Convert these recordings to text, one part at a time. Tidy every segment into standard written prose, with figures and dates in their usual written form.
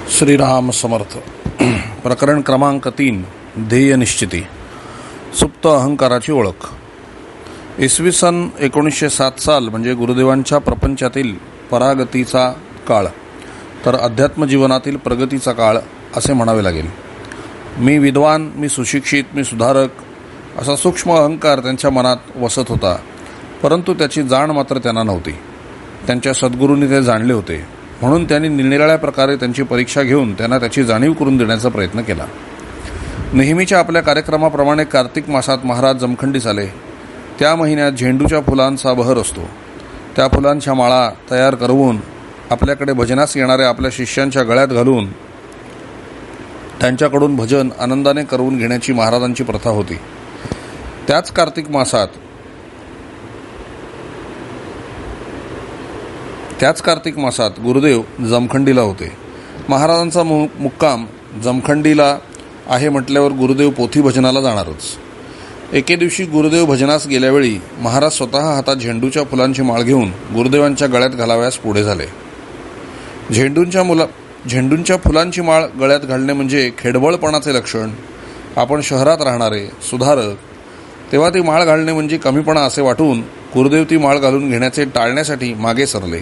श्रीराम समर्थ. प्रकरण क्रमांक 3. ध्येय निश्चिती. सुप्त अहंकाराची ओळख. इसवी सन 1907 साल म्हणजे गुरुदेवांच्या प्रपंचातील परागतीचा काळ, तर अध्यात्मजीवनातील प्रगतीचा काळ असे म्हणावे लागेल. मी विद्वान, मी सुशिक्षित, मी सुधारक असा सूक्ष्म अहंकार त्यांच्या मनात वसत होता, परंतु त्याची जाण मात्र त्यांना नव्हती. त्यांच्या सद्गुरूंनी ते जाणले होते, म्हणून त्यांनी निरनिराळ्या प्रकारे त्यांची परीक्षा घेऊन त्यांना त्याची जाणीव करून देण्याचा प्रयत्न केला. नेहमीच्या आपल्या कार्यक्रमाप्रमाणे कार्तिक मासात महाराज जमखंडीस आले. त्या महिन्यात झेंडूच्या फुलांचा बहर असतो. त्या फुलांच्या माळा तयार करवून आपल्याकडे भजनास येणाऱ्या आपल्या शिष्यांच्या गळ्यात घालून त्यांच्याकडून भजन आनंदाने करवून घेण्याची महाराजांची प्रथा होती. त्याच कार्तिक मासात गुरुदेव जमखंडीला होते. महाराजांचा मुक्काम जमखंडीला आहे म्हटल्यावर गुरुदेव पोथी भजनाला जाणारच. एके दिवशी गुरुदेव भजनास गेल्यावेळी महाराज स्वतः हातात झेंडूच्या फुलांची माळ घेऊन गुरुदेवांच्या गळ्यात घालाव्यास पुढे झाले. झेंडूंच्या फुलांची माळ गळ्यात घालणे म्हणजे खेडबळपणाचे लक्षण. आपण शहरात राहणारे सुधारक, तेव्हा ती माळ घालणे म्हणजे कमीपणा असे वाटून गुरुदेव ती माळ घालून घेण्याचे टाळण्यासाठी मागे सरले.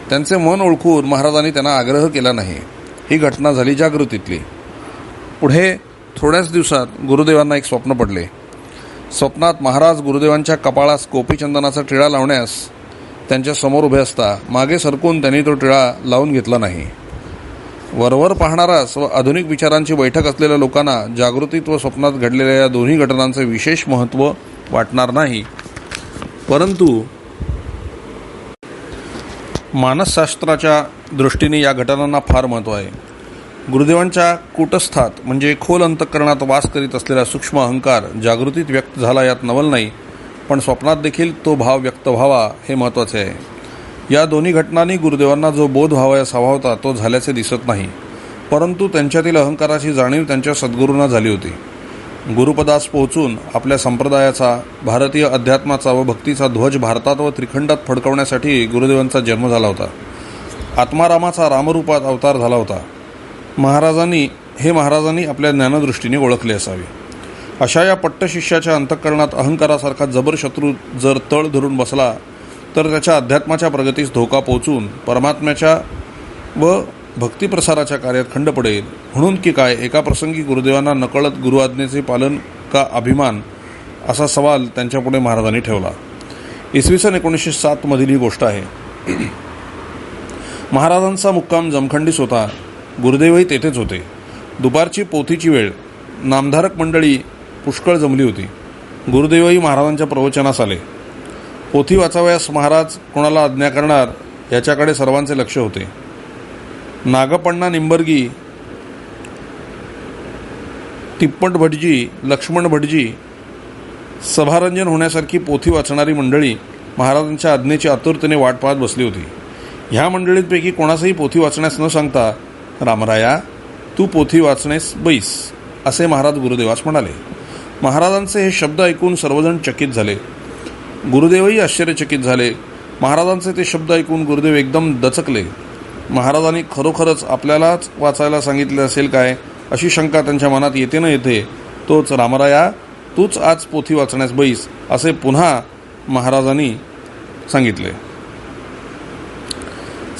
त्यांचे मन ओळखून महाराजांनी त्यांना आग्रह केला नाही. ही घटना झाली जागृतीतली. पुढे थोड्याच दिवसात गुरुदेवांना एक स्वप्न पडले. स्वप्नात महाराज गुरुदेवांच्या कपाळास गोपीचंदनाचा टिळा लावण्यास त्यांच्या समोर उभे असता मागे सरकून त्यांनी तो टिळा लावून घेतला नाही. वरवर पाहणारा व आधुनिक विचारांची बैठक असलेल्या लोकांना जागृतीत व स्वप्नात घडलेल्या या दोन्ही घटनांचे विशेष महत्त्व वाटणार नाही, परंतु मानसशास्त्राच्या दृष्टीने या घटनांना फार महत्त्व आहे. गुरुदेवांच्या कूटस्थात म्हणजे खोल अंतःकरणात वास करीत असलेला सूक्ष्म अहंकार जागृतीत व्यक्त झाला यात नवल नाही, पण स्वप्नात देखील तो भाव व्यक्त व्हावा हे महत्त्वाचे आहे. या दोन्ही घटनांनी गुरुदेवांना जो बोध व्हावयास हवा होता तो झाल्याचे दिसत नाही, परंतु त्यांच्यातील अहंकाराची जाणीव त्यांच्या सद्गुरूंना झाली होती. गुरुपदास पोहोचून आपल्या संप्रदायाचा, भारतीय अध्यात्माचा व भक्तीचा ध्वज भारतात व त्रिखंडात फडकवण्यासाठी गुरुदेवांचा जन्म झाला होता. आत्मारामाचा रामरूपात अवतार झाला होता. महाराजांनी आपल्या ज्ञानदृष्टीने ओळखले असावे. अशा या पट्टशिष्याच्या अंतःकरणात अहंकारासारखा जबर शत्रू जर तळ धरून बसला तर त्याच्या अध्यात्माच्या प्रगतीस धोका पोहोचून परमात्म्याच्या व भक्तिप्रसाराच्या कार्यात खंड पडेल. म्हणून की काय एका प्रसंगी गुरुदेवांना नकळत गुरुआज्ञेचे पालन का अभिमान असा सवाल त्यांच्यापुढे महाराजांनी ठेवला. इसवी सन 1907 मधील ही गोष्ट आहे. महाराजांचा मुक्काम जमखंडीस होता. गुरुदेवही तेथेच होते. दुपारची पोथीची वेळ. नामधारक मंडळी पुष्कळ जमली होती. गुरुदेवही महाराजांच्या प्रवचनास आले. पोथी वाचावयास महाराज कोणाला आज्ञा करणार याच्याकडे सर्वांचे लक्ष होते. नागपण्णा निंबर्गी, तिप्पट भटजी, लक्ष्मण भटजी, सभारंजन होण्यासारखी पोथी वाचणारी मंडळी महाराजांच्या आज्ञेची आतुरतेने वाट पाहत बसली होती. ह्या मंडळींपैकी कोणासही पोथी वाचण्यास न सांगता, रामराया तू पोथी वाचण्यास बैस असे महाराज गुरुदेवास म्हणाले. महाराजांचे हे शब्द ऐकून सर्वजण चकित झाले. गुरुदेवही आश्चर्यचकित झाले. महाराजांचे ते शब्द ऐकून गुरुदेव एकदम दचकले. महाराजांनी खरोखरच आपल्यालाच वाचायला सांगितले असेल काय अशी शंका त्यांच्या मनात येते न येते. तोच रामराया तूच आज पोथी वाचण्यास बैस असे पुन्हा महाराजांनी सांगितले.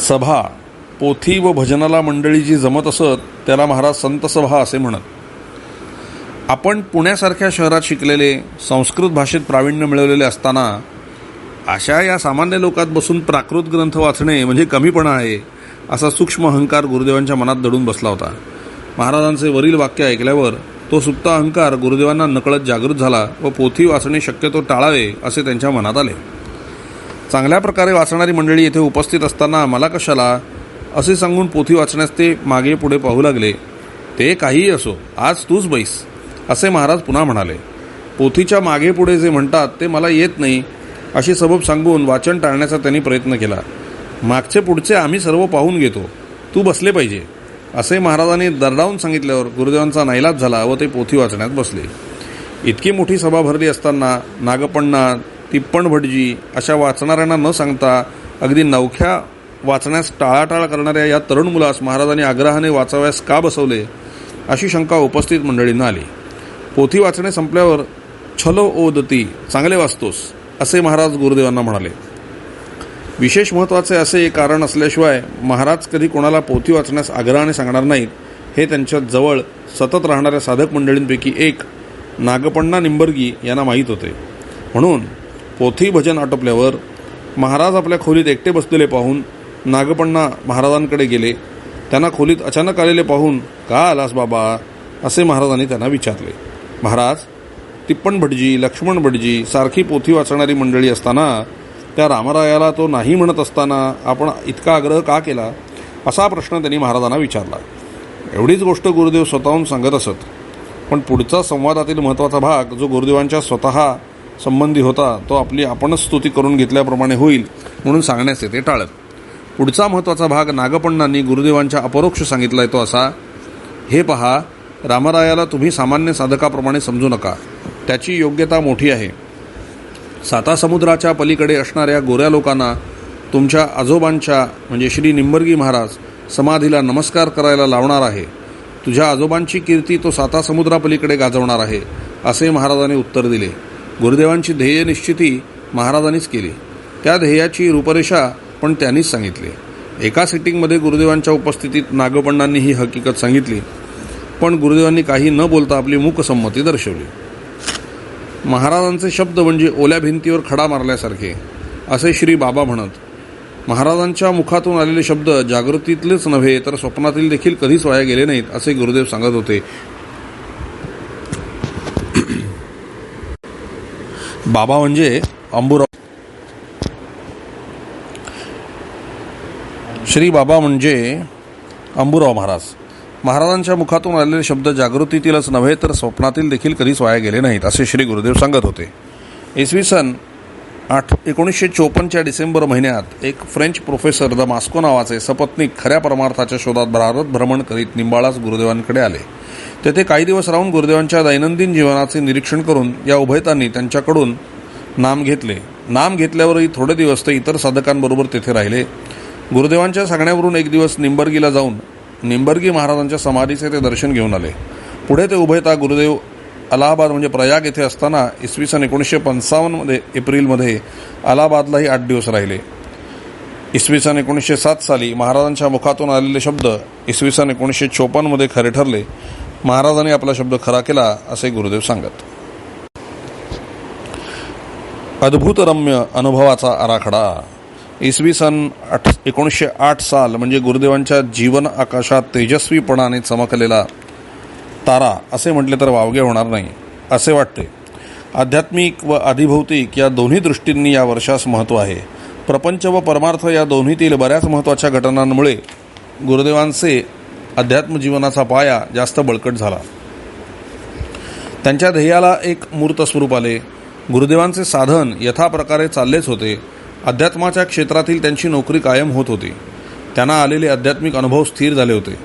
सभा, पोथी व भजनाला मंडळी जी जमत असत त्याला महाराज संत सभा असे म्हणत. आपण पुण्यासारख्या शहरात शिकलेले, संस्कृत भाषेत प्रावीण्य मिळवलेले असताना अशा या सामान्य लोकात बसून प्राकृत ग्रंथ वाचणे म्हणजे कमीपणा आहे असा सूक्ष्म अहंकार गुरुदेवांच्या मनात दडून बसला होता. महाराजांचे वरील वाक्य ऐकल्यावर तो सुप्त अहंकार गुरुदेवांना नकळत जागृत झाला व पोथी वाचणे शक्यतो टाळावे असे त्यांच्या मनात आले. चांगल्या प्रकारे वाचणारी मंडळी येथे उपस्थित असताना मला कशाला असे सांगून पोथी वाचण्यास ते मागे पुढे पाहू लागले. ते काहीही असो, आज तूच बैस असे महाराज पुन्हा म्हणाले. पोथीच्या मागे पुढे जे म्हणतात ते मला येत नाही अशी सबब सांगून वाचन टाळण्याचा त्यांनी प्रयत्न केला. मागचे पुढचे आम्ही सर्व पाहून घेतो, तू बसले पाहिजे असे महाराजांनी दरडावून सांगितल्यावर गुरुदेवांचा नाईलाज झाला व ते पोथी वाचण्यात बसले. इतकी मोठी सभा भरली असताना नागपण्णा, तिप्पण भटजी अशा वाचणाऱ्यांना न सांगता अगदी नवख्या वाचण्यास टाळाटाळ करणाऱ्या या तरुण मुलास महाराजांनी आग्रहाने वाचाव्यास का बसवले, अशी शंका उपस्थित मंडळींना आली. पोथी वाचणे संपल्यावर छलो ओदती, चांगले वाचतोस, असे महाराज गुरुदेवांना म्हणाले. विशेष महत्त्वाचे असे एक कारण असल्याशिवाय महाराज कधी कोणाला पोथी वाचण्यास आग्रहाने सांगणार नाहीत, हे त्यांच्या जवळ सतत राहणाऱ्या साधक मंडळींपैकी एक नागपण्णा निंबर्गी यांना माहीत होते. म्हणून पोथी भजन आटोपल्यावर महाराज आपल्या खोलीत एकटे बसलेले पाहून नागपण्णा महाराजांकडे गेले. त्यांना खोलीत अचानक आलेले पाहून, का आलास बाबा, असे महाराजांनी त्यांना विचारले. महाराज, तिप्पण भटजी, लक्ष्मण भटजी सारखी पोथी वाचणारी मंडळी असताना त्या रामरायाला तो नाही म्हणत असताना आपण इतका आग्रह का केला, असा प्रश्न त्यांनी महाराजांना विचारला. एवढीच गोष्ट गुरुदेव स्वतःहून सांगत असत, पण पुढचा संवादातील महत्त्वाचा भाग जो गुरुदेवांच्या स्वतः संबंधी होता तो आपणच स्तुती करून घेतल्याप्रमाणे होईल म्हणून सांगण्यास ते टाळत. पुढचा महत्त्वाचा भाग नागपण्णांनी गुरुदेवांच्या अपरोक्ष सांगितलाय तो असा, हे पहा, रामरायाला तुम्ही सामान्य साधकाप्रमाणे समजू नका, त्याची योग्यता मोठी आहे. सातासमुद्राच्या पलीकडे असणाऱ्या गोऱ्या लोकांना तुमच्या आजोबांच्या म्हणजे श्री निंबर्गी महाराज समाधीला नमस्कार करायला लावणार आहे. तुझ्या आजोबांची कीर्ती तो सातासमुद्रापलीकडे गाजवणार आहे, असे महाराजांनी उत्तर दिले. गुरुदेवांची ध्येय निश्चिती महाराजांनीच केली. त्या ध्येयाची रूपरेषा पण त्यांनीच सांगितली. एका सिटिंगमध्ये गुरुदेवांच्या उपस्थितीत नागपण्णांनी ही हकीकत सांगितली, पण गुरुदेवांनी काही न बोलता आपली मूकसंमती दर्शवली. महाराजांचे शब्द म्हणजे ओल्या भिंतीवर खडा मारल्यासारखे, असे श्री बाबा म्हणत. महाराजांच्या मुखातून आलेले शब्द जागृतीतलेच नव्हे तर स्वप्नातील देखील कधीच वाया गेले नाहीत, असे गुरुदेव सांगत होते. बाबा म्हणजे अंबुराव. श्री बाबा म्हणजे अंबुराव महाराज. महाराजांच्या मुखातून आलेले शब्द जागृतीतीलच नव्हे तर स्वप्नातील देखील कधीच वाया गेले नाहीत, असे श्री गुरुदेव सांगत होते. इसवी सन 1954च्या डिसेंबर महिन्यात एक फ्रेंच प्रोफेसर द मास्को नावाचे सपत्नीक खऱ्या परमार्थाच्या शोधात भारत भ्रमण करीत निंबाळास गुरुदेवांकडे आले. तेथे काही दिवस राहून गुरुदेवांच्या दैनंदिन जीवनाचे निरीक्षण करून या उभयतांनी त्यांच्याकडून नाम घेतले. नाम घेतल्यावरही थोडे दिवस ते इतर साधकांबरोबर तेथे राहिले. गुरुदेवांच्या सांगण्यावरून एक दिवस निंबर्गीला जाऊन निंबर्गी महाराजांच्या समाधीचे ते दर्शन घेऊन आले. पुढे ते उभयता गुरुदेव अलाहाबाद म्हणजे प्रयाग येथे असताना इसवी सन 1955 एप्रिलमध्ये अलाहाबादलाही 8 दिवस राहिले. इसवी सन 1907 साली महाराजांच्या मुखातून आलेले शब्द इसवी सन 1954 खरे ठरले. महाराजांनी आपला शब्द खरा केला, असे गुरुदेव सांगत. अद्भुतरम्य अनुभवाचा आराखडा. इसवी सन 1908 साल म्हणजे गुरुदेवांच्या जीवन आकाशात तेजस्वीपणाने चमकलेला तारा असे म्हटले तर वावगे होणार नाही, असे वाटते. आध्यात्मिक व आधिभौतिक या दोन्ही दृष्टींनी या वर्षास महत्त्व आहे. प्रपंच व परमार्थ या दोन्हीतील बऱ्याच महत्त्वाच्या घटनांमुळे गुरुदेवांचे अध्यात्म जीवनाचा पाया जास्त बळकट झाला. त्यांच्या ध्येयाला एक मूर्त स्वरूप आले. गुरुदेवांचे साधन यथाप्रकारे चाललेच होते. अध्यात्माच्या क्षेत्रातील त्यांची नोकरी कायम होत होती. त्यांना आलेले आध्यात्मिक अनुभव स्थिर झाले होते.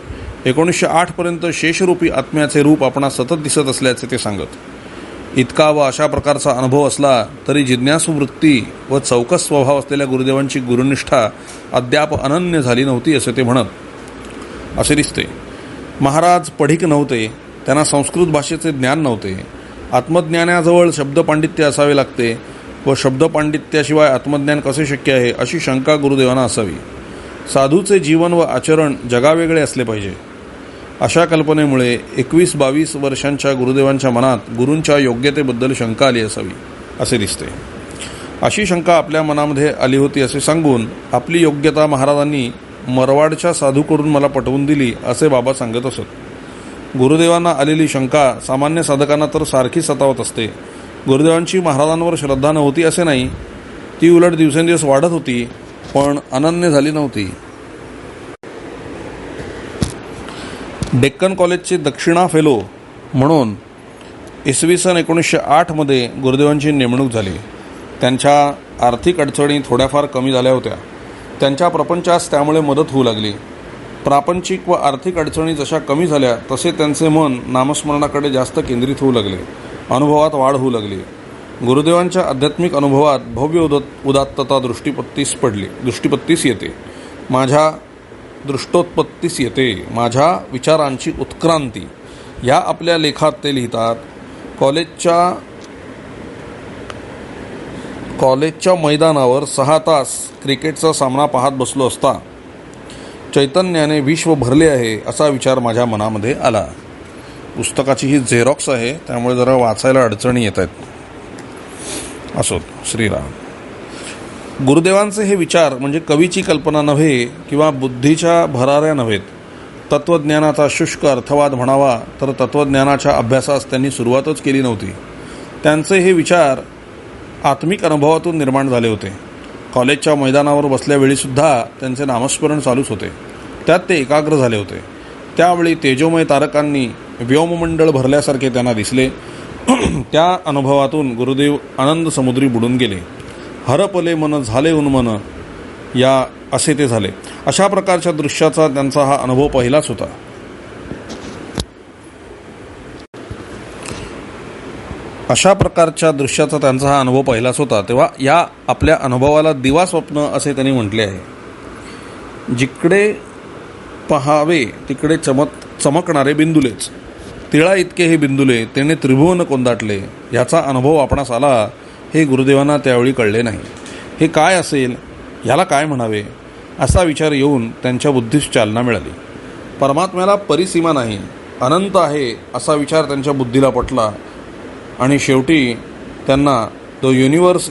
1908 पर्यंत शेषरूपी आत्म्याचे रूप आपणास सतत दिसत असल्याचे ते सांगत. इतका व अशा प्रकारचा अनुभव असला तरी जिज्ञासू वृत्ती व चौकस स्वभाव असलेल्या गुरुदेवांची गुरुनिष्ठा अद्याप अनन्य झाली नव्हती, असे ते म्हणत. असे दिसते महाराज पढिक नव्हते. त्यांना संस्कृत भाषेचे ज्ञान नव्हते. आत्मज्ञानाजवळ शब्दपांडित्य असावे लागते व शब्दपांडित्याशिवाय आत्मज्ञान कसे शक्य आहे, अशी शंका गुरुदेवांना असावी. साधूचे जीवन व आचरण जगावेगळे असले पाहिजे, अशा कल्पनेमुळे 21-22 वर्षांच्या गुरुदेवांच्या मनात गुरूंच्या योग्यतेबद्दल शंका आली असावी, असे दिसते. अशी शंका आपल्या मनामध्ये आली होती असे सांगून आपली योग्यता महाराजांनी मरवाडच्या साधूकडून मला पटवून दिली, असे बाबा सांगत असत. गुरुदेवांना आलेली शंका सामान्य साधकांना तर सारखी सतावत असते. गुरुदेवांची महाराजांवर श्रद्धा नव्हती असे नाही, ती उलट दिवसेंदिवस वाढत होती, पण अनन्य झाली नव्हती. डेक्कन कॉलेजचे दक्षिणा फेलो म्हणून इसवी सन 1908 गुरुदेवांची नेमणूक झाली. त्यांच्या आर्थिक अडचणी थोड्याफार कमी झाल्या होत्या. त्यांच्या प्रपंचास त्यामुळे मदत होऊ लागली. प्रापंचिक व आर्थिक अडचणी जशा कमी झाल्या तसे त्यांचे मन नामस्मरणाकडे जास्त केंद्रित होऊ लागले. अनुभवात वाढ होऊ लागली. गुरुदेवांच्या आध्यात्मिक अनुभवात भव्य उदात्तता दृष्टीपत्तीस येते. माझ्या दृष्टोत्पत्तीस येते, माझ्या विचारांची उत्क्रांती, या आपल्या लेखात ते लिहितात. कॉलेजच्या मैदानावर 6 तास क्रिकेटचा सामना पाहत बसलो असता चैतन्याने विश्व भरले आहे असा विचार माझ्या मनामध्ये आला. पुस्तकाची ही झेरॉक्स आहे, त्यामुळे जरा वाचायला अडचणी येत आहेत. असोत, श्रीराम. गुरुदेवांचे हे विचार म्हणजे कवीची कल्पना नव्हे किंवा बुद्धीच्या भराऱ्या नव्हेत. तत्त्वज्ञानाचा शुष्क अर्थवाद म्हणावा तर तत्त्वज्ञानाच्या अभ्यासास त्यांनी सुरुवातच केली नव्हती. त्यांचे हे विचार आत्मिक अनुभवातून निर्माण झाले होते. कॉलेजच्या मैदानावर बसल्यावेळीसुद्धा त्यांचे नामस्मरण चालूच होते. त्यात ते एकाग्र झाले होते. त्यावेळी तेजोमय तारकांनी व्योममंडळ भरल्यासारखे त्यांना दिसले. त्या अनुभवातून गुरुदेव आनंद समुद्री बुडून गेले. हरपले मन झाले उन्मन, या असे ते झाले. अशा प्रकारच्या दृश्याचा त्यांचा हा अनुभव पहिलाच होता. तेव्हा या आपल्या अनुभवाला दिवा स्वप्न असे त्यांनी म्हटले आहे. जिकडे पहावे तिकडे चमकणारे बिंदुलेच, तिळा इतके हे बिंदुले, त्याने त्रिभुवन कोंदाटले, याचा अनुभव आपणास आला. हे गुरुदेवांना त्यावेळी कळले नाही. हे काय असेल, ह्याला काय म्हणावे, असा विचार येऊन त्यांच्या बुद्धीस चालना मिळाली. परमात्म्याला परिसीमा नाही, अनंत आहे असा विचार त्यांच्या बुद्धीला पटला आणि शेवटी त्यांना the universe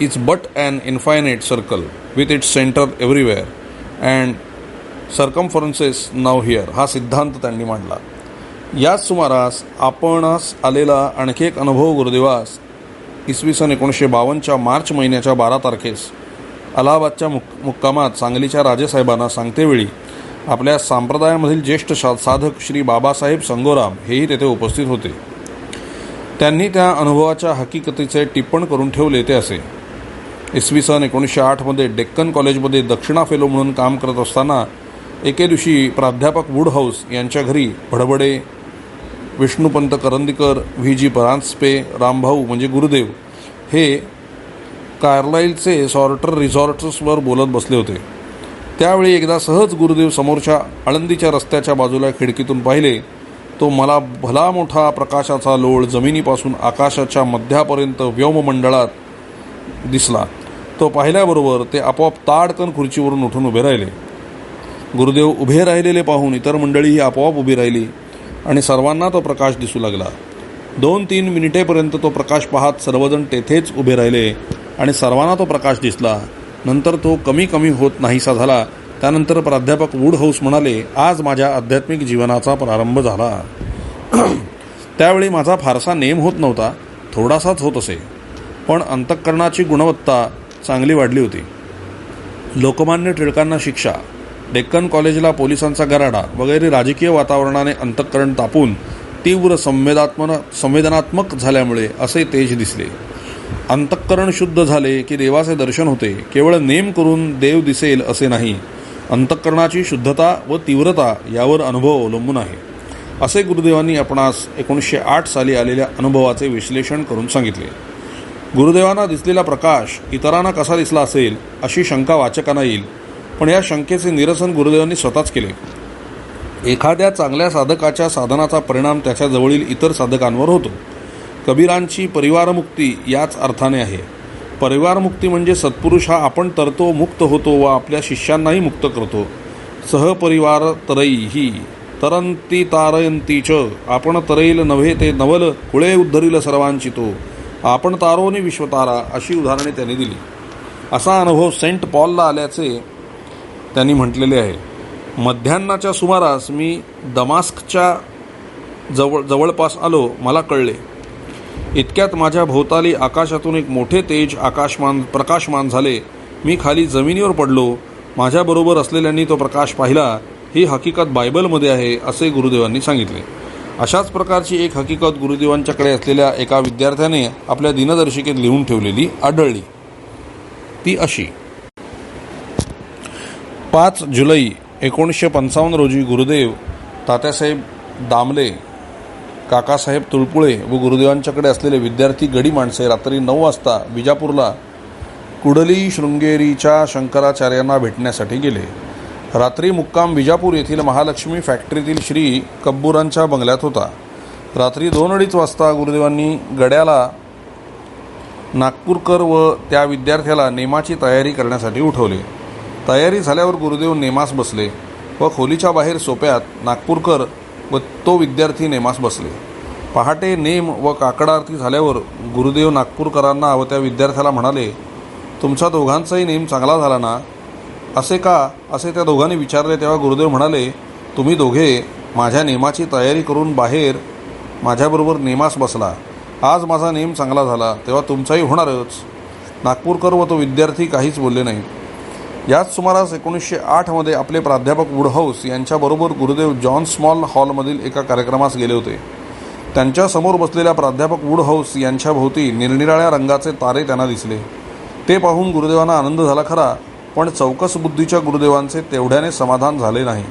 is but an infinite circle with its centre everywhere and circumferences nowhere, हा सिद्धांत त्यांनी मांडला. याच सुमारास आपणास आलेला आणखी एक अनुभव गुरुदेवास इसवी सन 1952 मार्च महिन्याच्या 12 तारखेस अलाहाबादच्या मुक्कामात सांगलीच्या राजेसाहेबांना सांगतेवेळी आपल्या संप्रदायामधील ज्येष्ठ साधक श्री बाबासाहेब संगोराम हेही तेथे उपस्थित होते. त्यांनी त्या अनुभवाच्या हकीकतीचे टिप्पण करून ठेवले ते असे. इसवी सन 1908 डेक्कन कॉलेजमध्ये दक्षिणा फेलो म्हणून काम करत असताना एके दिवशी प्राध्यापक वुडहाऊस यांच्या घरी भडबडे, विष्णुपंत करंदीकर, व्ही जी परांजपे, रामभाऊ म्हणजे गुरुदेव हे कार्लाईलचे सॉर्टर रिसॉर्ट्सवर बोलत बसले होते. त्यावेळी एकदा सहज गुरुदेव समोरच्या आळंदीच्या रस्त्याच्या बाजूला खिडकीतून पाहिले. तो मला भला मोठा प्रकाशाचा लोळ जमिनीपासून आकाशाच्या मध्यापर्यंत व्योममंडळात दिसला. तो पाहिल्याबरोबर ते आपोआप ताडकन खुर्चीवरून उठून उभे राहिले. गुरुदेव उभे राहिलेले पाहून इतर मंडळीही आपोआप उभी राहिली आणि सर्वांना तो प्रकाश दिसू लागला. 2-3 मिनिटेपर्यंत तो प्रकाश पाहत सर्वजण तेथेच उभे राहिले आणि सर्वांना तो प्रकाश दिसला. नंतर तो कमी कमी होत नाहीसा झाला. त्यानंतर प्राध्यापक वुडहाऊस म्हणाले, आज माझ्या आध्यात्मिक जीवनाचा प्रारंभ झाला. त्यावेळी माझा फारसा नेम होत नव्हता, थोडासाच होत असे, पण अंतःकरणाची गुणवत्ता चांगली वाढली होती. लोकमान्य टिळकांना शिक्षा, डेक्कन कॉलेजला पोलिसांचा गराडा वगैरे राजकीय वातावरणाने अंतःकरण तापून तीव्र संवेदनात्मक झाल्यामुळे असे तेज दिसले. अंतःकरण शुद्ध झाले की देवाचे दर्शन होते. केवळ नेम करून देव दिसेल असे नाही, अंतःकरणाची शुद्धता व तीव्रता यावर अनुभव अवलंबून आहे, असे गुरुदेवांनी आपणास 1908 साली आलेल्या अनुभवाचे विश्लेषण करून सांगितले. गुरुदेवांना दिसलेला प्रकाश इतरांना कसा दिसला असेल अशी शंका वाचकांना येईल, पण या शंकेचे निरसन गुरुदेवांनी स्वतःच केले. एखाद्या चांगल्या साधकाच्या साधनाचा परिणाम त्याच्या जवळील इतर साधकांवर होतो. कबीरांची परिवारमुक्ती याच अर्थाने आहे. परिवारमुक्ती म्हणजे सत्पुरुष हा आपण तरतो, मुक्त होतो व आपल्या शिष्यांनाही मुक्त करतो. सहपरिवार तरैही तरंती तारयंती च, आपण तरैल नव्हे ते नवल, कुळे उद्धरील सर्वांची तो, आपण तारोनी विश्वतारा, अशी उदाहरणे त्यांनी दिली. असा अनुभव सेंट पॉलला आल्याचे त्यांनी म्हटलेले आहे. मध्यान्नाच्या सुमारास मी दमास्कच्या जवळपास आलो. मला कळले इतक्यात माझ्या भोवताली आकाशातून एक मोठे तेज प्रकाशमान झाले. मी खाली जमिनीवर पडलो. माझ्याबरोबर असलेल्यांनी तो प्रकाश पाहिला. ही हकीकत बायबलमध्ये आहे असे गुरुदेवांनी सांगितले. अशाच प्रकारची एक हकीकत गुरुदेवांच्याकडे असलेल्या एका विद्यार्थ्याने आपल्या दिनदर्शिकेत लिहून ठेवलेली आढळली. ती अशी: 5 जुलै 1955 रोजी गुरुदेव, तात्यासाहेब दामले, काकासाहेब तुळपुळे व गुरुदेवांच्याकडे असलेले विद्यार्थी गडी माणसे रात्री 9 वाजता विजापूरला कुडली शृंगेरीच्या शंकराचार्यांना भेटण्यासाठी गेले. रात्री मुक्काम विजापूर येथील महालक्ष्मी फॅक्टरीतील श्री कब्बुरांच्या बंगल्यात होता. रात्री 2:30 वाजता गुरुदेवांनी गड्याला, नागपूरकर व त्या विद्यार्थ्याला नेमाची तयारी करण्यासाठी उठवले. तयारी झाल्यावर गुरुदेव नेमास बसले व खोलीच्या बाहेर सोप्यात नागपूरकर व तो विद्यार्थी नेमास बसले. पहाटे नेम व काकड आरती झाल्यावर गुरुदेव नागपूरकरांना व त्या विद्यार्थ्याला म्हणाले, तुमचा दोघांचाही नेम चांगला झाला ना? असे का, असे त्या दोघांनी विचारले. तेव्हा गुरुदेव म्हणाले, तुम्ही दोघे माझ्या नेमाची तयारी करून बाहेर माझ्याबरोबर नेमास बसला. आज माझा नेम चांगला झाला, तेव्हा तुमचाही होणारच. नागपूरकर व तो विद्यार्थी काहीच बोलले नाही. याच सुमारास 1908 आपले प्राध्यापक वुडहाऊस यांच्याबरोबर गुरुदेव जॉन स्मॉल हॉलमधील एका कार्यक्रमास गेले होते. त्यांच्यासमोर बसलेल्या प्राध्यापक वुडहाऊस यांच्या भोवती निरनिराळ्या रंगाचे तारे त्यांना दिसले. ते पाहून गुरुदेवांना आनंद झाला खरा, पण चौकस बुद्धीच्या गुरुदेवांचे तेवढ्याने समाधान झाले नाही.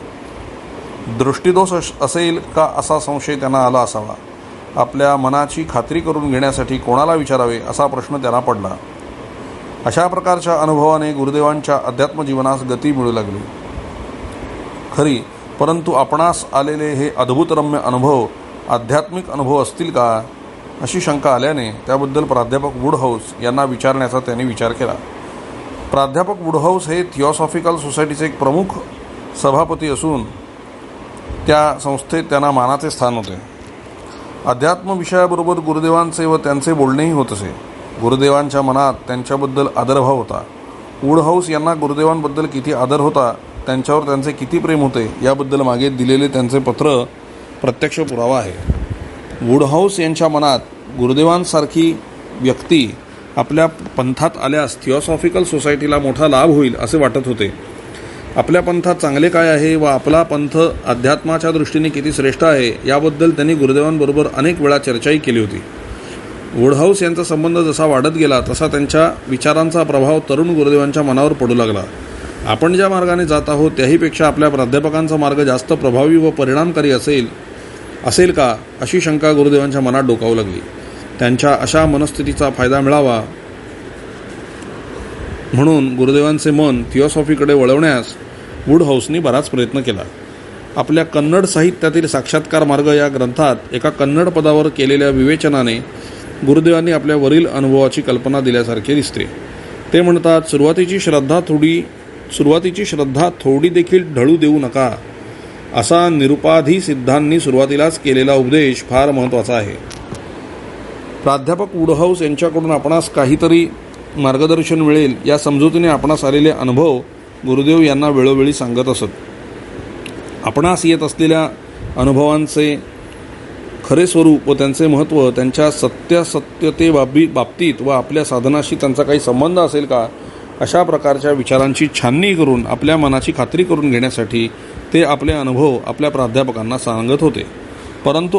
दृष्टिदोष असेल का असा संशय त्यांना आला असावा. आपल्या मनाची खात्री करून घेण्यासाठी कोणाला विचारावे असा प्रश्न त्यांना पडला. अशा प्रकारच्या अनुभवाने गुरुदेवांच्या अध्यात्मजीवनास गती मिळू लागली खरी, परंतु आपणास आलेले हे अद्भुतरम्य अनुभव आध्यात्मिक अनुभव असतील का अशी शंका आल्याने त्याबद्दल प्राध्यापक वुडहाऊस यांना विचारण्याचा त्यांनी विचार केला. प्राध्यापक वुडहाऊस हे थिऑसॉफिकल सोसायटीचे एक प्रमुख सभापती असून त्या संस्थेत त्यांना मानाचे स्थान होते. अध्यात्म विषयाबरोबर गुरुदेवांचे व त्यांचे बोलणेही होत असे. गुरुदेवांच्या मनात त्यांच्याबद्दल आदरभाव होता. वुडहाऊस यांना गुरुदेवांबद्दल किती आदर होता, त्यांच्यावर त्यांचे किती प्रेम होते याबद्दल मागे दिलेले त्यांचे पत्र प्रत्यक्ष पुरावा आहे. वुडहाऊस यांच्या मनात गुरुदेवांसारखी व्यक्ती आपल्या पंथात आल्यास थिऑसॉफिकल सोसायटीला मोठा लाभ होईल असे वाटत होते. आपल्या पंथात चांगले काय आहे व आपला पंथ अध्यात्माच्या दृष्टीने किती श्रेष्ठ आहे याबद्दल त्यांनी गुरुदेवांबरोबर अनेक वेळा चर्चाही केली होती. वुडहाऊस यांचा संबंध जसा वाढत गेला तसा त्यांच्या विचारांचा प्रभाव तरुण गुरुदेवांच्या मनावर पडू लागला. आपण ज्या मार्गाने जात आहोत त्याहीपेक्षा आपल्या प्राध्यापकांचा मार्ग जास्त प्रभावी व परिणामकारी असेल का अशी शंका गुरुदेवांच्या मनात डोकावू लागली. त्यांच्या अशा मनस्थितीचा फायदा मिळावा म्हणून गुरुदेवांचे मन थिऑसॉफीकडे वळवण्यास वुडहाऊसनी बराच प्रयत्न केला. आपल्या कन्नड साहित्यातील साक्षात्कार मार्ग या ग्रंथात एका कन्नड पदावर केलेल्या विवेचनाने गुरुदेवांनी आपल्या वरील अनुभवाची कल्पना दिल्यासारखे दिसते. ते म्हणतात, सुरुवातीची श्रद्धा थोडी देखील ढळू देऊ नका असा निरुपाधी सिद्धांनी सुरुवातीलाच केलेला उपदेश फार महत्त्वाचा आहे. प्राध्यापक वुडहाऊस यांच्याकडून आपणास काहीतरी मार्गदर्शन मिळेल या समजुतीने आपणास आलेले अनुभव गुरुदेव यांना वेळोवेळी सांगत असत. आपणास येत असलेल्या अनुभवांचे खरे स्वरूप व त्यांचे महत्त्व, त्यांच्या सत्यते बाबतीत व आपल्या साधनाशी त्यांचा काही संबंध असेल का अशा प्रकारच्या विचारांची छाननी करून आपल्या मनाची खात्री करून घेण्यासाठी ते आपले अनुभव आपल्या प्राध्यापकांना सांगत होते. परंतु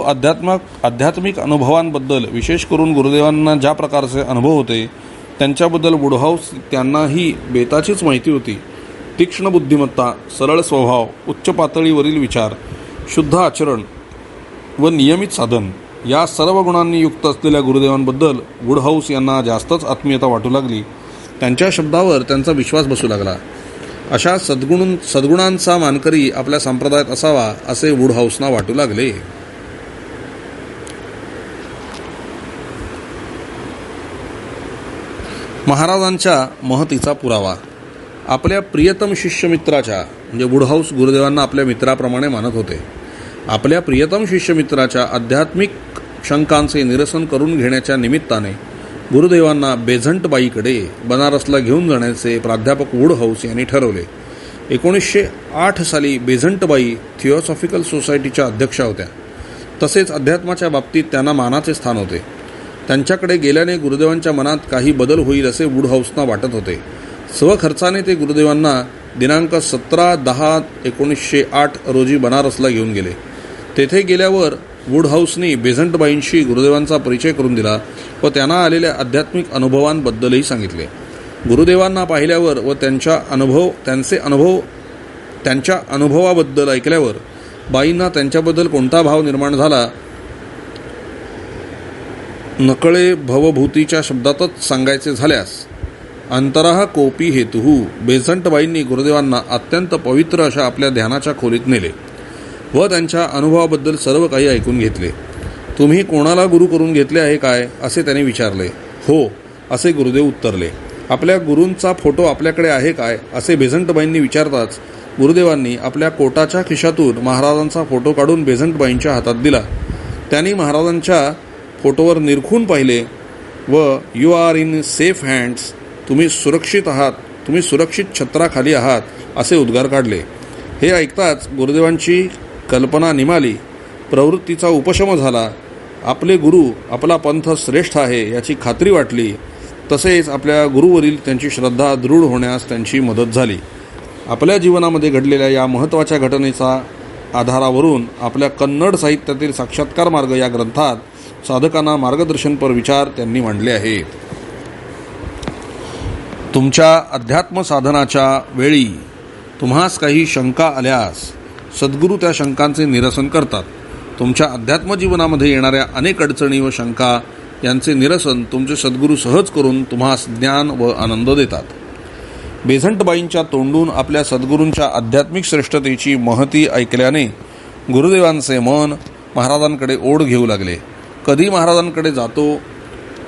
आध्यात्मिक अनुभवांबद्दल विशेष करून गुरुदेवांना ज्या प्रकारचे अनुभव होते त्यांच्याबद्दल वुडहाऊस त्यांनाही बेताचीच माहिती होती. तीक्ष्ण बुद्धिमत्ता, सरळ स्वभाव, उच्च पातळीवरील विचार, शुद्ध आचरण व नियमित साधन या सर्व गुणांनी युक्त असलेल्या गुरुदेवांबद्दल वुडहाऊस यांना जास्तच आत्मीयता वाटू लागली. त्यांच्या शब्दावर त्यांचा विश्वास बसू लागला. अशा सद्गुणांचा मानकरी आपल्या संप्रदायात असावा असे वुडहाऊसना वाटू लागले. महाराजांच्या महतीचा पुरावा. आपल्या प्रियतम शिष्यमित्राच्या म्हणजे वुडहाऊस गुरुदेवांना आपल्या मित्राप्रमाणे मानत होते. आपल्या प्रियतम शिष्यमित्राच्या आध्यात्मिक शंकांचे निरसन करून घेण्याच्या निमित्ताने गुरुदेवांना बेझंटबाईकडे बनारसला घेऊन जाण्याचे प्राध्यापक वुडहाऊस यांनी ठरवले. 1908 साली बेझंटबाई थिऑसॉफिकल सोसायटीच्या अध्यक्षा होत्या. तसेच अध्यात्माच्या बाबतीत त्यांना मानाचे स्थान होते. त्यांच्याकडे गेल्याने गुरुदेवांच्या मनात काही बदल होईल असे वुडहाऊसना वाटत होते. स्वखर्चाने ते गुरुदेवांना दिनांक 17/10/1908 रोजी बनारसला घेऊन गेले. तेथे गेल्यावर वुडहाऊसनी बेझंटबाईंशी गुरुदेवांचा परिचय करून दिला व त्यांना आलेल्या आध्यात्मिक अनुभवांबद्दलही सांगितले. गुरुदेवांना पाहिल्यावर व त्यांच्या अनुभवाबद्दल ऐकल्यावर बाईंना त्यांच्याबद्दल कोणता भाव निर्माण झाला नकळे भवभूतीच्या शब्दातच सांगायचे झाल्यास अंतरः कोपी हेतुः. बेझंटबाईंनी गुरुदेवांना अत्यंत पवित्र अशा आपल्या ध्यानाच्या खोलीत नेले व त्यांच्या अनुभवाबद्दल सर्व काही ऐकून घेतले. तुम्ही कोणाला गुरु करून घेतले आहे काय, असे त्याने विचारले. हो, असे गुरुदेव उत्तरले. आपल्या गुरूंचा फोटो आपल्याकडे आहे काय, असे बेझंटबाईंनी विचारताच गुरुदेवांनी आपल्या कोटाच्या खिशातून महाराजांचा फोटो काढून बेझंटबाईंच्या हातात दिला. त्यांनी महाराजांच्या फोटोवर निरखून पाहिले व you are in safe hands, तुम्ही सुरक्षित आहात, तुम्ही सुरक्षित छत्राखाली आहात, असे उद्गार काढले. हे ऐकताच गुरुदेवांची कल्पना निमाली, प्रवृत्तीचा उपशम झाला. आपले गुरु, आपला पंथ श्रेष्ठ आहे याची खात्री वाटली. तसेच आपल्या गुरुवरील त्यांची श्रद्धा दृढ होण्यास त्यांची मदत झाली. आपल्या जीवनामध्ये घडलेल्या या महत्त्वाच्या घटनेचा आधारावरून आपल्या कन्नड साहित्यातील साक्षात्कार मार्ग या ग्रंथात साधकांना मार्गदर्शनपर विचार त्यांनी मांडले आहेत. तुमच्या अध्यात्म साधनाच्या वेळी तुम्हास काही शंका आल्यास सद्गुरू त्या शंकांचे निरसन करतात. तुमच्या अध्यात्म जीवनामध्ये येणाऱ्या अनेक अडचणी व शंका यांचे निरसन तुमचे सद्गुरू सहज करून तुम्हास ज्ञान व आनंद देतात. बेझंटबाईंच्या तोंडून आपल्या सद्गुरूंच्या आध्यात्मिक श्रेष्ठतेची महती ऐकल्याने गुरुदेवांचे मन महाराजांकडे ओढ घेऊ लागले. कधी महाराजांकडे जातो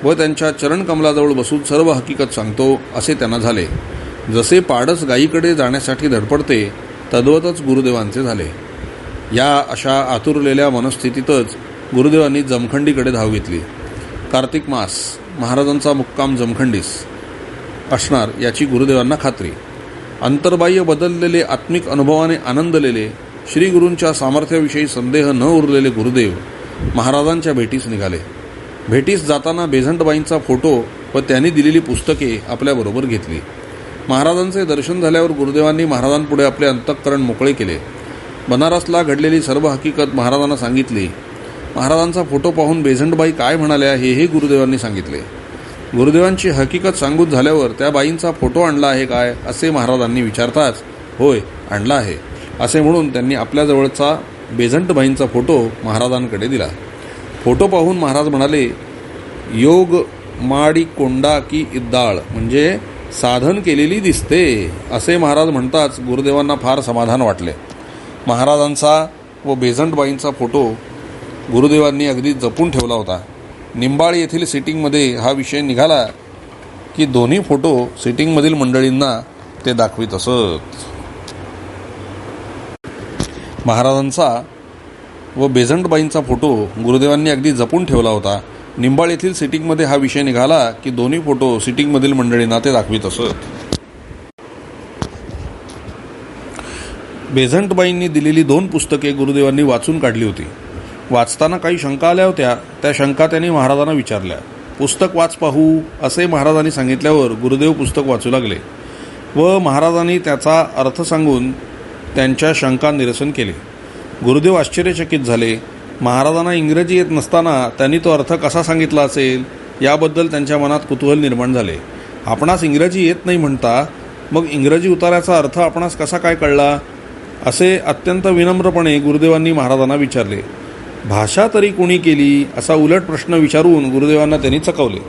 व त्यांच्या चरणकमलाजवळ बसून सर्व हकीकत सांगतो असे त्यांना झाले. जसे पाडस गायीकडे जाण्यासाठी धडपडते तद्वतच गुरुदेवांचे झाले. या अशा आतुरलेल्या मनस्थितीतच गुरुदेवांनी जमखंडीकडे धाव घेतली. कार्तिक मास, महाराजांचा मुक्काम जमखंडीस असणार याची गुरुदेवांना खात्री. अंतर्बाह्य बदललेले, आत्मिक अनुभवाने आनंदलेले, श्रीगुरूंच्या सामर्थ्याविषयी संदेह न उरलेले गुरुदेव महाराजांच्या भेटीस निघाले. भेटीस जाताना बेझंटबाईंचा फोटो व त्यांनी दिलेली पुस्तके आपल्याबरोबर घेतली. महाराजांचे दर्शन झाल्यावर गुरुदेवांनी महाराजांपुढे आपले अंतःकरण मोकळे केले. बनारसला घडलेली सर्व हकीकत महाराजांना सांगितली. महाराजांचा फोटो पाहून बेझंटबाई काय म्हणाल्या हेही गुरुदेवांनी सांगितले. गुरुदेवांची हकीकत सांगून झाल्यावर त्या बाईंचा फोटो आणला आहे काय, असे महाराजांनी विचारताच होय आणला आहे असे म्हणून त्यांनी आपल्याजवळचा बेझंटबाईंचा फोटो महाराजांकडे दिला. फोटो पाहून महाराज म्हणाले, योग माडी कोंडा की इद्दाळ, म्हणजे साधन केलेली दिसते, असे महाराज म्हणताच गुरुदेवांना फार समाधान वाटले. महाराजांचा व बेझंटबाईंचा फोटो गुरुदेवांनी अगदी जपून ठेवला होता. निंबाळ येथील सिटिंगमध्ये हा विषय निघाला की दोन्ही फोटो सिटिंगमधील मंडळींना ते दाखवित असत. महाराजांचा व बेझंटबाईंचा फोटो गुरुदेवांनी अगदी जपून ठेवला होता. निंबाळ येथील सिटिंगमध्ये हा विषय निघाला की दोन्ही फोटो सिटिंगमधील मंडळींना ते दाखवित असत. बेझंटबाईंनी दिलेली 2 पुस्तके गुरुदेवांनी वाचून काढली होती. वाचताना काही शंका आल्या होत्या. त्या शंका त्यांनी महाराजांना विचारल्या. पुस्तक वाच पाहू असे महाराजांनी सांगितल्यावर गुरुदेव पुस्तक वाचू लागले व महाराजांनी त्याचा अर्थ सांगून त्यांच्या शंका निरसन केले. गुरुदेव आश्चर्यचकित झाले. महाराजांना इंग्रजी येत नसताना त्यांनी तो अर्थ कसा सांगितला असेल याबद्दल त्यांच्या मनात कुतूहल निर्माण झाले. आपणास इंग्रजी येत नाही म्हणता मग इंग्रजी उताराचा अर्थ आपणास कसा काय कळला, असे अत्यंत विनम्रपणे गुरुदेवांनी महाराजांना विचारले. भाषा तरी कोणी केली असा उलट प्रश्न विचारून गुरुदेवांना त्यांनी चकवले.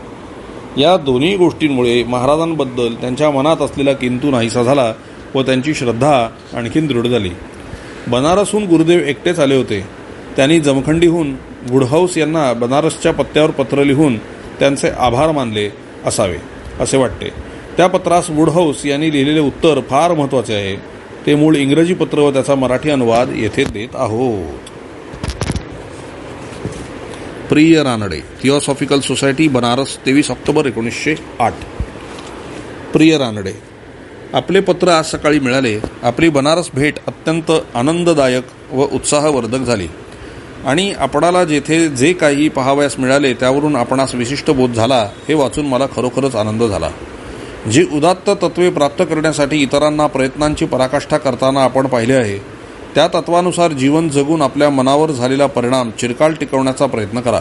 या दोन्ही गोष्टींमुळे महाराजांबद्दल त्यांच्या मनात असलेला किंतु नाहीसा झाला व त्यांची श्रद्धा आणखीन दृढ झाली. बनारसहून गुरुदेव एकटेच आले होते. त्यांनी जमखंडीहून वुडहाऊस यांना बनारसच्या पत्त्यावर पत्र लिहून त्यांचे आभार मानले असावे असे वाटते. त्या पत्रास वुडहाऊस यांनी लिहिलेले उत्तर फार महत्त्वाचे आहे. ते मूळ इंग्रजी पत्र व त्याचा मराठी अनुवाद येथे देत आहोत. प्रिय Ranade, theosophical society, Banaras, 23 October 1908. प्रिय रानडे, आपले पत्र आज सकाळी मिळाले. आपली बनारस भेट अत्यंत आनंददायक व उत्साहवर्धक झाली आणि आपणाला जेथे जे काही पाहावयास मिळाले त्यावरून आपणास विशिष्ट बोध झाला हे वाचून मला खरोखरच आनंद झाला. जी उदात्त तत्वे प्राप्त करण्यासाठी इतरांना प्रयत्नांची पराकाष्ठा करताना आपण पाहिले आहे त्या तत्वानुसार जीवन जगून आपल्या मनावर झालेला परिणाम चिरकाल टिकवण्याचा प्रयत्न करा.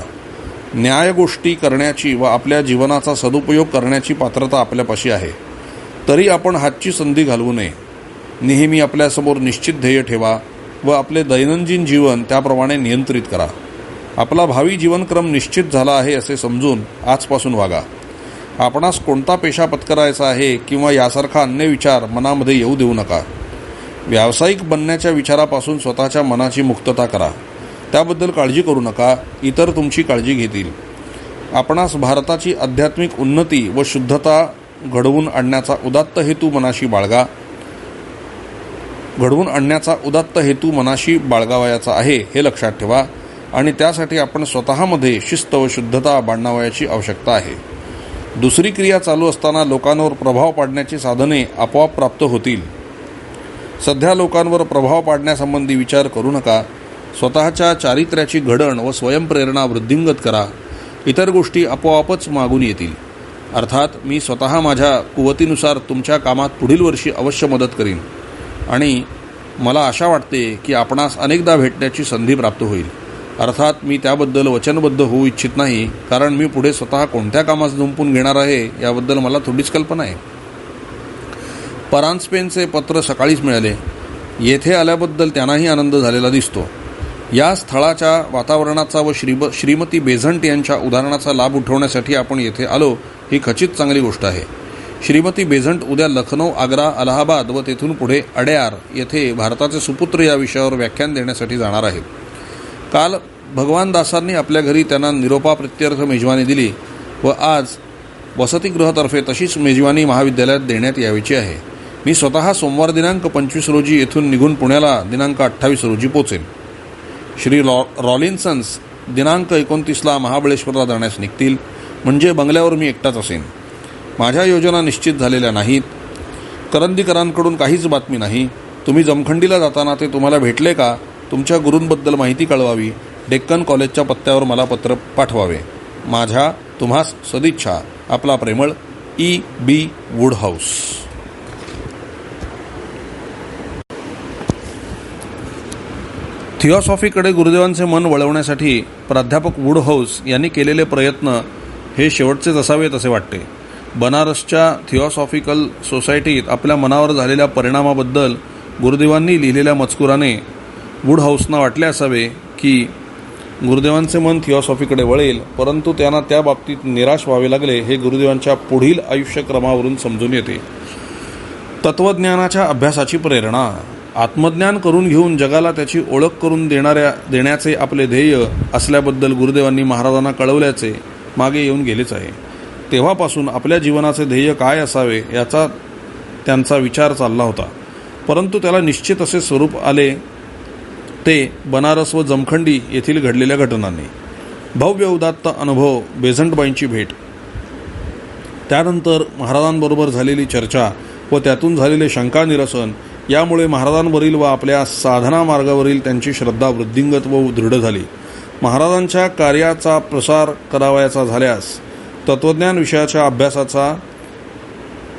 न्यायगोष्टी करण्याची व आपल्या जीवनाचा सदुपयोग करण्याची पात्रता आपल्यापाशी आहे. तरी आपण हातची संधी घालवू नये. नेहमी आपल्यासमोर निश्चित ध्येय ठेवा व आपले दैनंदिन जीवन त्याप्रमाणे नियंत्रित करा. आपला भावी जीवनक्रम निश्चित झाला आहे असे समजून आजपासून वागा. आपणास कोणता पेशा पत्करायचा आहे किंवा यासारखा अन्य विचार मनामध्ये येऊ देऊ नका. व्यावसायिक बनण्याच्या विचारापासून स्वतःच्या मनाची मुक्तता करा. त्याबद्दल काळजी करू नका, इतर तुमची काळजी घेतील. आपणास भारताची आध्यात्मिक उन्नती व शुद्धता घडवून आणण्याचा उदात्त हेतू मनाशी बाळगावयाचा आहे हे लक्षात ठेवा आणि त्यासाठी आपण स्वतःमध्ये शिस्त व शुद्धता बाळगण्याची आवश्यकता आहे. दुसरी क्रिया चालू असताना लोकांवर प्रभाव पाडण्याची साधने आपोआप प्राप्त होतील. सध्या लोकांवर प्रभाव पाडण्यासंबंधी विचार करू नका. स्वतःच्या चारित्र्याची घडण व स्वयंप्रेरणा वृद्धिंगत करा. इतर गोष्टी आपोआपच मागून येतील. अर्थात मी स्वतः माझ्या कुवतीनुसार तुमच्या कामात पुढील वर्षी अवश्य मदत करीन आणि मला आशा वाटते की आपणास अनेकदा भेटण्याची संधी प्राप्त होईल. अर्थात मी त्याबद्दल वचनबद्ध होऊ इच्छित नाही, कारण मी पुढे स्वतः कोणत्या कामास जुंपून घेणार आहे याबद्दल मला थोडीच कल्पना आहे. परांजपेचे पत्र सकाळीच मिळाले. येथे आल्याबद्दल त्यांनाही आनंद झालेला दिसतो. या स्थळाच्या वातावरणाचा व श्रीमती बेझंट यांच्या उदाहरणाचा लाभ उठवण्यासाठी आपण येथे आलो ही खचित चांगली गोष्ट आहे. श्रीमती बेझंट उद्या लखनौ, आग्रा, अलाहाबाद व तेथून पुढे अड्यार येथे भारताचे सुपुत्र या विषयावर व्याख्यान देण्यासाठी जाणार आहेत. काल भगवान दासांनी आपल्या घरी त्यांना निरोपाप्रित्यर्थ मेजवानी दिली व आज वसतिगृहातर्फे तशीच मेजवानी महाविद्यालयात देण्यात यावीची आहे. मी स्वतः सोमवार दिनांक 25 रोजी येथून निघून पुण्याला दिनांक 28 रोजी पोचेन. श्री रॉलिन्सन्स दिनांक 29ला महाबळेश्वरला जाण्यास निघतील, म्हणजे बंगल्यावर मी एकटाच असेन. माझ्या योजना निश्चित झालेल्या नाहीत. करंदीकरांकडून काहीच बातमी नाही. तुम्ही जमखंडीला जाताना ते तुम्हाला भेटले का? तुमच्या गुरूंबद्दल माहिती कळवावी. डेक्कन कॉलेजच्या पत्त्यावर मला पत्र पाठवावे. माझ्या तुम्हास सदिच्छा. आपला प्रेमळ E.B. वुडहाऊस. थिऑसॉफीकडे गुरुदेवांचे मन वळवण्यासाठी प्राध्यापक वुडहाऊस यांनी केलेले प्रयत्न हे शेवटचेच असावेत असे वाटते. बनारसच्या थिऑसॉफिकल सोसायटीत आपल्या मनावर झालेल्या परिणामाबद्दल गुरुदेवांनी लिहिलेल्या मजकुराने वुडहाऊसना वाटले असावे की गुरुदेवांचे मन थिऑसॉफीकडे वळेल, परंतु त्यांना त्या बाबतीत निराश व्हावे लागले हे गुरुदेवांच्या पुढील आयुष्यक्रमावरून समजून येते. तत्त्वज्ञानाच्या अभ्यासाची प्रेरणा. आत्मज्ञान करून घेऊन जगाला त्याची ओळख करून देण्याचे आपले ध्येय असल्याबद्दल गुरुदेवांनी महाराजांना कळवल्याचे मागे येऊन गेलेच आहे. तेव्हापासून आपल्या जीवनाचे ध्येय काय असावे याचा त्यांचा विचार चालला होता, परंतु त्याला निश्चित असे स्वरूप आले ते बनारस व जमखंडी येथील घडलेल्या घटनांनी. भव्य उदात्त अनुभव, बेझंटबाईंची भेट, त्यानंतर महाराजांबरोबर झालेली चर्चा व त्यातून झालेले शंका निरसन यामुळे महाराजांवरील व आपल्या साधना मार्गावरील त्यांची श्रद्धा वृद्धिंगत व दृढ झाली. महाराजांच्या कार्याचा प्रसार करावयाचा झाल्यास तत्त्वज्ञान विषयाच्या अभ्यासाचा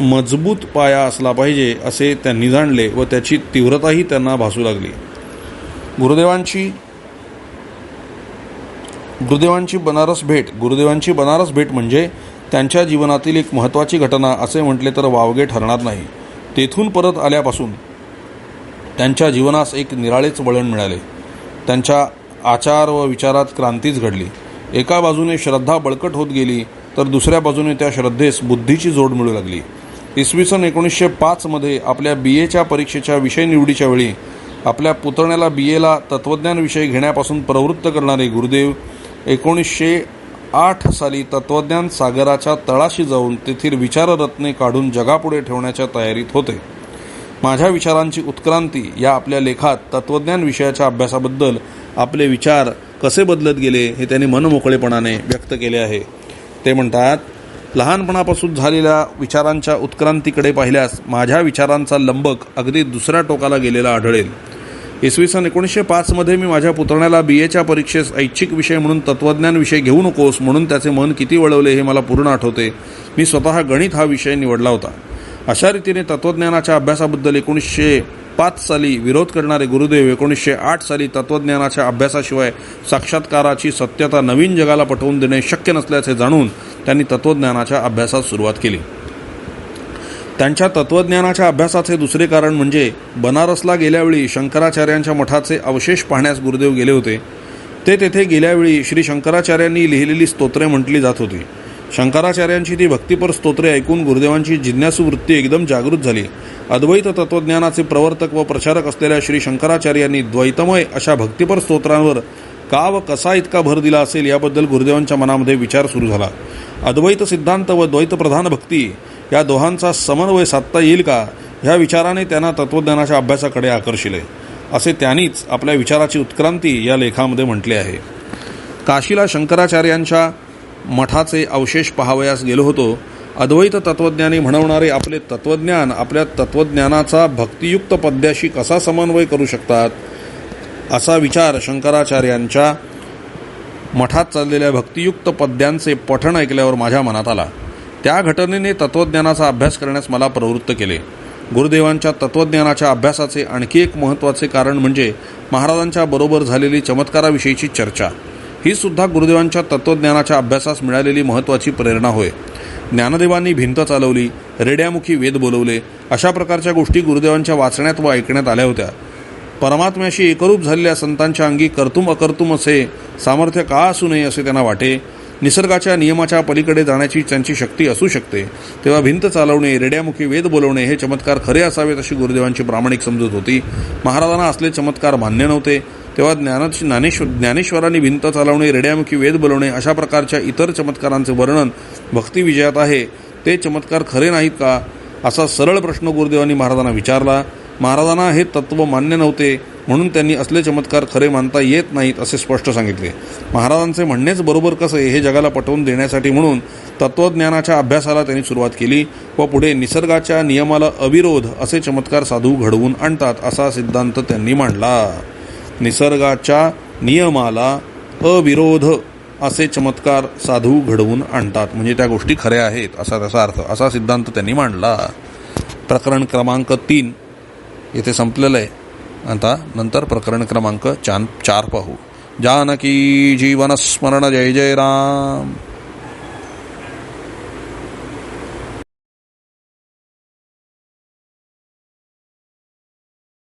मजबूत पाया असला पाहिजे असे त्यांनी जाणले व त्याची तीव्रताही त्यांना भासू लागली. गुरुदेवांची बनारस भेट म्हणजे त्यांच्या जीवनातील एक महत्त्वाची घटना असे म्हटले तर वावगे ठरणार नाही. तेथून परत आल्यापासून त्यांच्या जीवनास एक निराळेच वळण मिळाले. त्यांच्या आचार व विचारात क्रांतीच घडली. एका बाजूने श्रद्धा बळकट होत गेली तर दुसऱ्या बाजूने त्या श्रद्धेस बुद्धीची जोड मिळू लागली. इसवी सन 1905 मध्ये आपल्या BA परीक्षेच्या विषय निवडीच्या वेळी आपल्या पुतण्याला BAला तत्त्वज्ञान विषय घेण्यापासून प्रवृत्त करणारे गुरुदेव 1908 साली तत्त्वज्ञान सागराच्या तळाशी जाऊन तेथील विचाररत्ने काढून जगापुढे ठेवण्याच्या तयारीत होते. माझ्या विचारांची उत्क्रांती या आपल्या लेखात तत्त्वज्ञान विषयाच्या अभ्यासाबद्दल आपले विचार कसे बदलत गेले हे त्यांनी मनमोकळेपणाने व्यक्त केले आहे. ते म्हणतात, लहानपणापासून झालेल्या विचारांच्या उत्क्रांतीकडे पाहिल्यास माझ्या विचारांचा लंबक अगदी दुसऱ्या टोकाला गेलेला आढळेल. इसवी सन 1905 मध्ये मी माझ्या पुतण्याला BA परीक्षेस ऐच्छिक विषय म्हणून तत्त्वज्ञान विषय घेऊ नकोस म्हणून त्याचे मन किती वळवले हे मला पूर्ण आठवते. मी स्वतः गणित हा विषय निवडला होता. अशा रीतीने तत्त्वज्ञानाच्या अभ्यासाबद्दल 1905 साली विरोध करणारे गुरुदेव 1908 साली तत्त्वज्ञानाच्या अभ्यासाशिवाय साक्षात्काराची सत्यता नवीन जगाला पटवून देणे शक्य नसल्याचे जाणून त्यांनी तत्त्वज्ञानाच्या अभ्यासास सुरुवात केली. त्यांच्या तत्त्वज्ञानाच्या अभ्यासाचे दुसरे कारण म्हणजे बनारसला गेल्यावेळी शंकराचार्यांच्या मठाचे अवशेष पाहण्यास गुरुदेव गेले होते. ते तेथे गेल्यावेळी श्री शंकराचार्यांनी लिहिलेली स्तोत्रे म्हटली जात होती. शंकराचार्यांची ती भक्तिपर स्तोत्रे ऐकून गुरुदेवांची जिज्ञासू वृत्ती एकदम जागृत झाली. अद्वैत तत्त्वज्ञानाचे प्रवर्तक व प्रचारक असलेल्या श्री शंकराचार्यांनी द्वैतमय अशा भक्तिपर स्तोत्रांवर का व कसा इतका भर दिला असेल याबद्दल गुरुदेवांच्या मनामध्ये विचार सुरू झाला. अद्वैत सिद्धांत व द्वैतप्रधान भक्ती या दोहांचा समन्वय साधता येईल का, ह्या विचाराने त्यांना तत्त्वज्ञानाच्या अभ्यासाकडे आकर्षिले, असे त्यांनीच आपल्या विचाराची उत्क्रांती या लेखामध्ये म्हटले आहे. काशीला शंकराचार्यांच्या मठाचे अवशेष पाहावयास गेलो होतो. अद्वैत तत्त्वज्ञानी म्हणवणारे आपले तत्त्वज्ञान आपल्या तत्त्वज्ञानाचा भक्तियुक्त पद्याशी कसा समन्वय करू शकतात, असा विचार शंकराचार्यांच्या मठात चाललेल्या भक्तियुक्त पद्यांचे पठण ऐकल्यावर माझ्या मनात आला. त्या घटनेने तत्त्वज्ञानाचा अभ्यास करण्यास मला प्रवृत्त केले. गुरुदेवांच्या तत्त्वज्ञानाच्या अभ्यासाचे आणखी एक महत्त्वाचे कारण म्हणजे महाराजांच्या बरोबर झालेली चमत्काराविषयीची चर्चा. ही सुद्धा गुरुदेवांच्या तत्त्वज्ञानाच्या अभ्यासास मिळालेली महत्त्वाची प्रेरणा होय. ज्ञानदेवांनी भिंत चालवली, रेड्यामुखी वेद बोलवले, अशा प्रकारच्या गोष्टी गुरुदेवांच्या वाचण्यात व ऐकण्यात आल्या होत्या. परमात्म्याशी एकरूप झालेल्या संतांच्या अंगी कर्तुम अकर्तुम असे सामर्थ्य का असू नये असे त्यांना वाटे. निसर्गाच्या नियमाच्या पलीकडे जाण्याची त्यांची शक्ती असू शकते. तेव्हा भिंत चालवणे, रेड्यामुखी वेद बोलवणे हे चमत्कार खरे असावेत अशी गुरुदेवांची प्रामाणिक समजूत होती. महाराजांना असले चमत्कार मान्य नव्हते. तेव्हा ज्ञानेश्वरांनी भिंत चालवणे, रेड्यामुखी वेद बोलवणे अशा प्रकारच्या इतर चमत्कारांचे वर्णन भक्तिविजयात आहे. ते चमत्कार खरे नाहीत का, असा सरळ प्रश्न गुरुदेवांनी महाराजांना विचारला. महाराजांना हे तत्त्व मान्य नव्हते, म्हणून त्यांनी असले चमत्कार खरे मानता येत नाहीत असे स्पष्ट सांगितले. महाराजांचे म्हणणेच बरोबर कसे हे जगाला पटवून देण्यासाठी म्हणून तत्त्वज्ञानाच्या अभ्यासाला त्यांनी सुरुवात केली व पुढे निसर्गाच्या नियमाला अविरोध असे चमत्कार साधू घडवून आणतात असा सिद्धांत त्यांनी मांडला. निसर्गाच्या नियमाला अविरोध असे चमत्कार साधू घडवून आणतात म्हणजे त्या गोष्टी खऱ्या आहेत असा त्याचा अर्थ, असा सिद्धांत त्यांनी मांडला. प्रकरण क्रमांक 3 येथे संपलेलं आहे. आता नंतर प्रकरण क्रमांक 4 पाहू. जानकी जीवन स्मरण. जय जय राम.